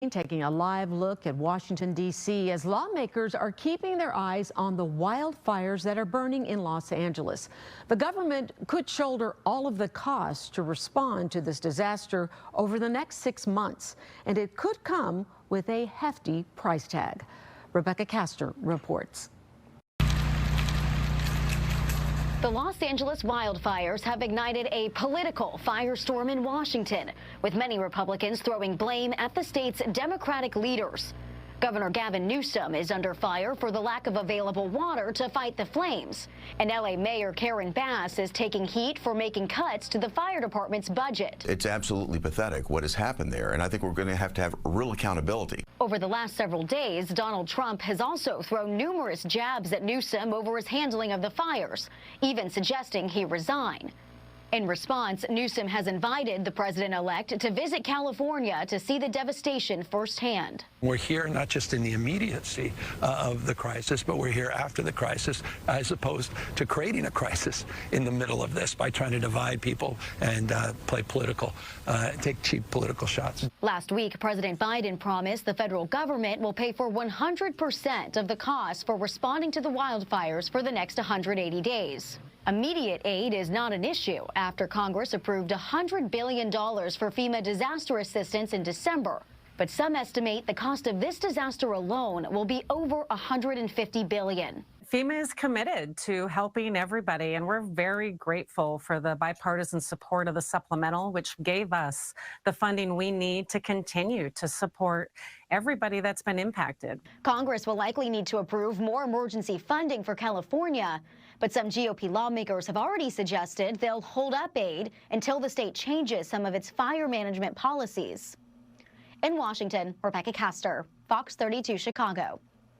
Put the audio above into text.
Taking a live look at Washington, D.C. as lawmakers are keeping their eyes on the wildfires that are burning in Los Angeles. The government could shoulder all of the costs to respond to this disaster over the next 6 months, and it could come with a hefty price tag. Rebecca Castor reports. The Los Angeles wildfires have ignited a political firestorm in Washington, with many Republicans throwing blame at the state's Democratic leaders. Governor Gavin Newsom is under fire for the lack of available water to fight the flames. And L.A. Mayor Karen Bass is taking heat for making cuts to the fire department's budget. It's absolutely pathetic what has happened there, and I think we're going to have real accountability. Over the last several days, Donald Trump has also thrown numerous jabs at Newsom over his handling of the fires, even suggesting he resign. In response, Newsom has invited the president-elect to visit California to see the devastation firsthand. We're here not just in the immediacy of the crisis, but we're here after the crisis, as opposed to creating a crisis in the middle of this by trying to divide people and play political, take cheap political shots. Last week, President Biden promised the federal government will pay for 100% of the costs for responding to the wildfires for the next 180 days. Immediate aid is not an issue after Congress approved $100 billion for FEMA disaster assistance in December. But some estimate the cost of this disaster alone will be over $150 billion. FEMA is committed to helping everybody, and we're very grateful for the bipartisan support of the supplemental, which gave us the funding we need to continue to support everybody that's been impacted. Congress will likely need to approve more emergency funding for California, but some GOP lawmakers have already suggested they'll hold up aid until the state changes some of its fire management policies. In Washington, Rebecca Castor, Fox 32 Chicago.